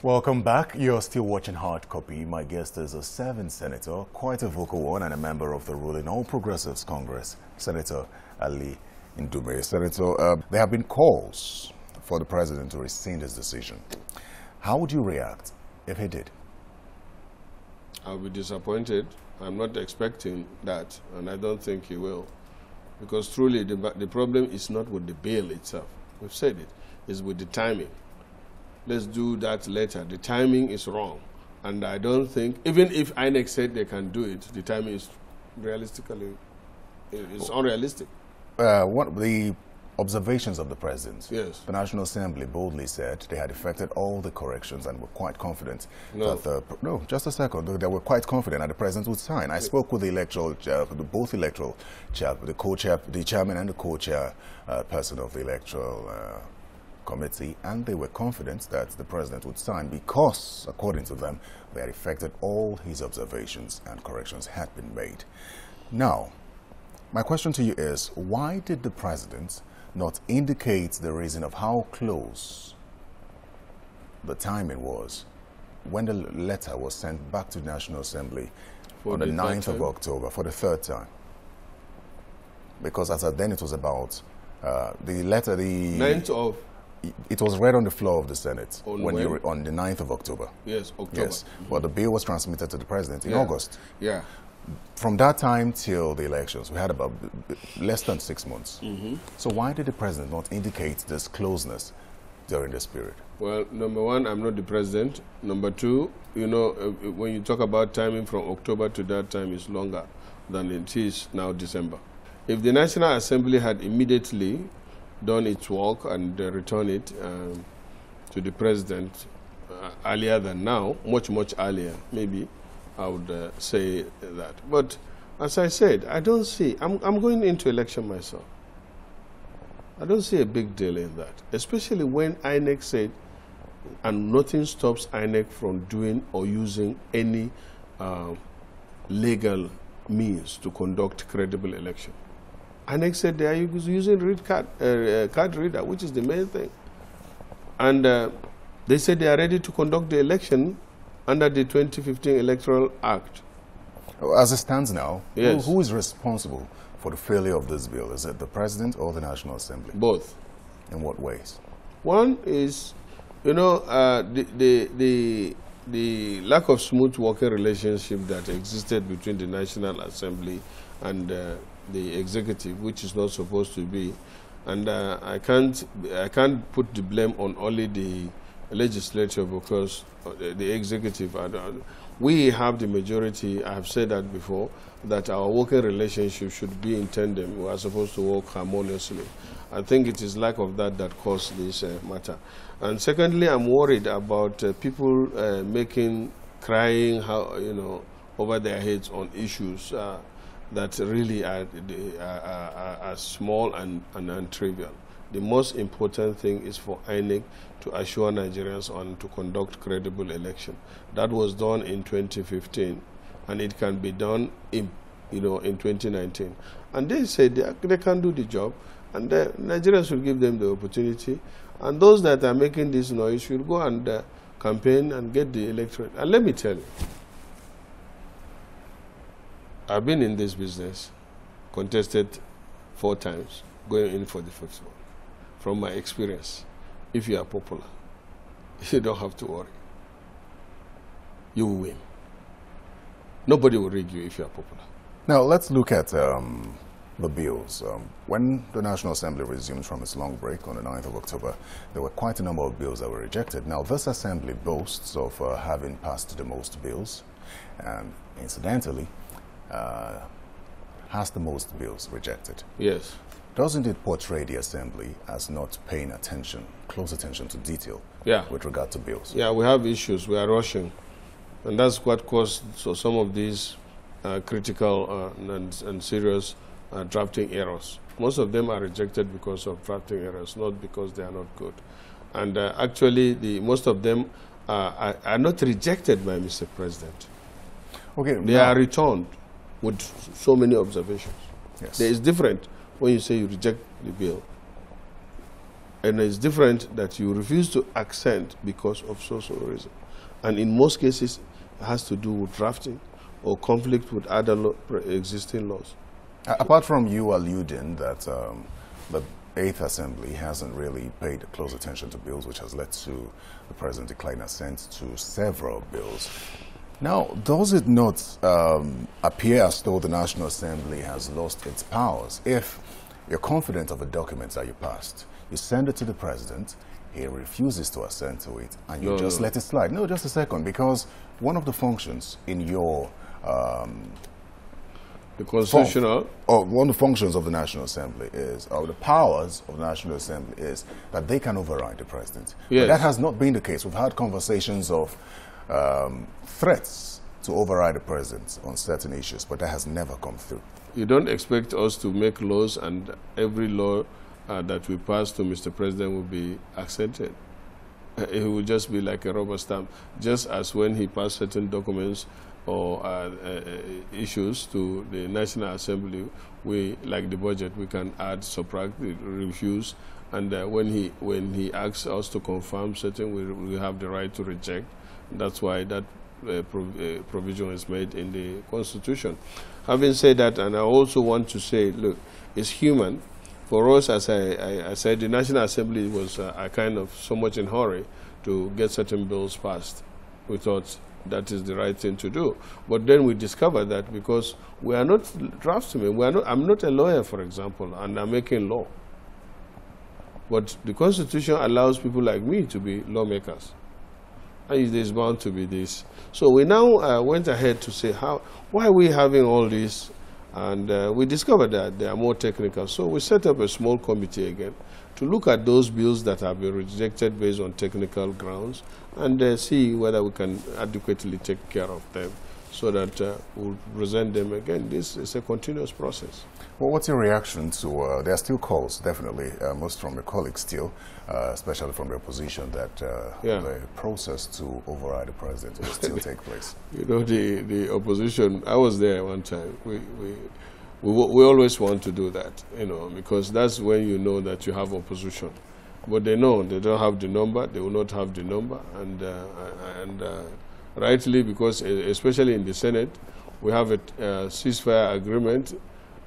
Welcome back. You're still watching Hard Copy. My guest is a 7th senator, quite a vocal one, and a member of the ruling All Progressives Congress, Senator Ali Ndume. Senator, there have been calls for the president to rescind his decision. How would you react if he did? I'll be disappointed. I'm not expecting that, and I don't think he will. Because truly, the problem is not with the bill itself. We've said it. It's with the timing. Let's do that later. The timing is wrong. And I don't think, even if INEC said they can do it, the timing is realistically, it's unrealistic. What the observations of the president? Yes. The National Assembly boldly said they had effected all the corrections and were quite confident that no, just a second. They were quite confident that the president would sign. I spoke with the electoral chair, both electoral chair, the co-chair, the chairman and the co-chair person of the electoral committee, and they were confident that the president would sign because, according to them, they had effected all his observations and corrections had been made. Now, my question to you is, why did the president not indicate the reason of how close the timing was when the letter was sent back to the National Assembly on the 9th of October for the 3rd time? Because as at then it was about the letter, the 9th of... It was read on the floor of the Senate on the 9th of October. Yes, October. Yes, but the bill was transmitted to the president in August. Yeah. From that time till the elections, we had about less than 6 months. So why did the president not indicate this closeness during this period? Well, number one, I'm not the president. Number two, you know, when you talk about timing from October to that time is longer than it is now December. If the National Assembly had immediately done its work and returned it to the president earlier than now, much earlier, maybe, I would say that. But as I said, I don't see, I'm going into election myself. I don't see a big deal in that, especially when INEC said, and nothing stops INEC from doing or using any legal means to conduct credible election. INEC said they are using card reader, which is the main thing. And they said they are ready to conduct the election under the 2015 Electoral Act. As it stands now, yes. who is responsible for the failure of this bill? Is it the president or the National Assembly? Both. In what ways? One is, you know, the lack of smooth working relationship that existed between the National Assembly and the executive, which is not supposed to be. And I can't put the blame on only the legislature because the executive, we have the majority. I have said that before, that our working relationship should be in tandem. We are supposed to work harmoniously. I think it is lack of that that caused this matter. And secondly, I'm worried about people crying, over their heads on issues that really are small and non-trivial. The most important thing is for INEC to assure Nigerians on to conduct credible election. That was done in 2015, and it can be done in 2019. And they said they can do the job, and the Nigerians will give them the opportunity. And those that are making this noise should go and campaign and get the electorate. And let me tell you, I've been in this business, contested 4 times, going in for the 5th one. From my experience, if you are popular, you don't have to worry. You will win. Nobody will rig you if you are popular. Now, let's look at the bills. When the National Assembly resumed from its long break on the 9th of October, there were quite a number of bills that were rejected. Now, this assembly boasts of having passed the most bills, and incidentally, has the most bills rejected. Yes. Doesn't it portray the assembly as not paying close attention to detail with regard to bills? Yeah, we have issues. We are rushing. And that's what caused some of these critical and serious drafting errors. Most of them are rejected because of drafting errors, not because they are not good. And actually, most of them are not rejected by Mr. President. Okay, they are returned with so many observations. Yes. There is different when you say you reject the bill. And it's different that you refuse to accent because of social reason. And in most cases, it has to do with drafting or conflict with other existing laws. Apart from you alluding that the 8th Assembly hasn't really paid close attention to bills, which has led to the President declining assent to several bills. Now, does it not appear as though the National Assembly has lost its powers? If you're confident of a document that you passed, you send it to the President, he refuses to assent to it, and you just let it slide. No, just a second, because one of the functions in your the constitutional, one of the functions of the National Assembly is, or the powers of the National Assembly is that they can override the President. Yes. But that has not been the case. We've had conversations of threats to override the President on certain issues, but that has never come through. You don't expect us to make laws and every law that we pass to Mr. President will be accepted. It will just be like a rubber stamp, just as when he passed certain documents or issues to the National Assembly, we, like the budget, we can add, subtract, refuse, and when he asks us to confirm certain, we have the right to reject. That's why that provision is made in the Constitution. Having said that, and I also want to say, look, it's human. For us, as I said, the National Assembly was kind of so much in a hurry to get certain bills passed. We thought that is the right thing to do. But then we discovered that because we are not draftsmen, I'm not a lawyer, for example, and I'm making law. But the Constitution allows people like me to be lawmakers. And there's bound to be this. So we now went ahead to say, why are we having all this? And we discovered that they are more technical. So we set up a small committee again to look at those bills that have been rejected based on technical grounds and see whether we can adequately take care of them so that we'll present them again. This is a continuous process. Well, what's your reaction to, there are still calls, definitely, most from your colleagues still, especially from the opposition, that the process to override the President will still take place? You know, the opposition, I was there one time. We always want to do that, you know, because that's when you know that you have opposition. But they know they don't have the number, they will not have the number, and rightly, because especially in the Senate, we have a ceasefire agreement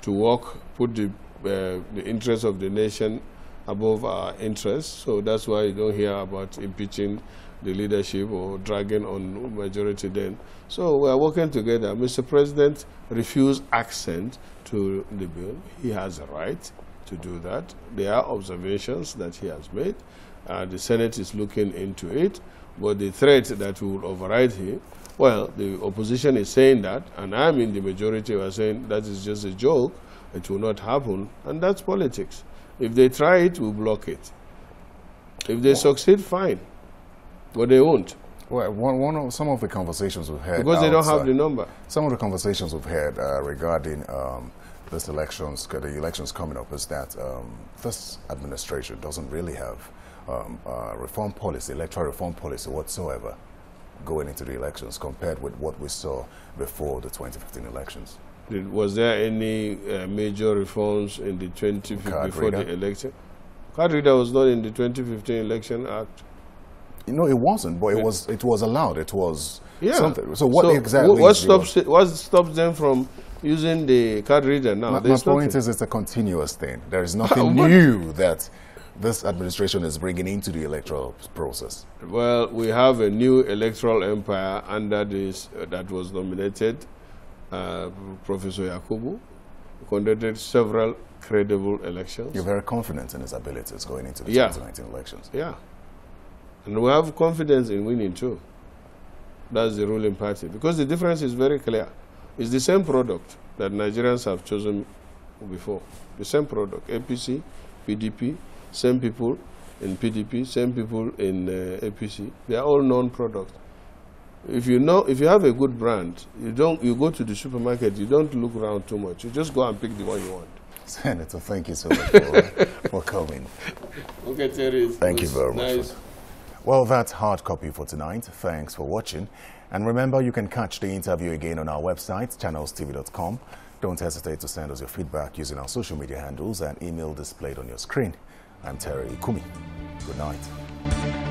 to work, put the interests of the nation above our interests. So that's why you don't hear about impeaching the leadership or dragging on majority then. So we are working together. Mr. President refused accent to the bill. He has a right to do that. There are observations that he has made. The Senate is looking into it. But the threat that will override him, well, the opposition is saying that, and I'm in the majority who are saying that is just a joke, it will not happen, and that's politics. If they try it, we'll block it. If they succeed, fine, but they won't. Well, some of the conversations we've had... Because they don't have the number. Some of the conversations we've had regarding this elections, the elections coming up, is that this administration doesn't really have reform policy, electoral reform policy whatsoever going into the elections compared with what we saw before the 2015 elections. Was there any major reforms in the 2015 before the election? Card reader was not in the 2015 election act. You know, it wasn't, but it was allowed. It was something. So what exactly? What stops them from using the card reader now? My point is, it's a continuous thing. There is nothing new that this administration is bringing into the electoral process. Well, we have a new electoral empire under this that was nominated. Professor Yakubu conducted several credible elections. You're very confident in his abilities going into the 2019 elections. Yeah. And we have confidence in winning too. That's the ruling party. Because the difference is very clear. It's the same product that Nigerians have chosen before. The same product. APC, PDP, same people in PDP, same people in APC. They are all known products. If you have a good brand, you go to the supermarket, you don't look around too much. You just go and pick the one you want. Senator, thank you so much for coming. Okay, Terry. Thank you very much. Well, that's hard copy for tonight. Thanks for watching. And remember, you can catch the interview again on our website, channelstv.com. Don't hesitate to send us your feedback using our social media handles and email displayed on your screen. I'm Terry Ikumi. Good night.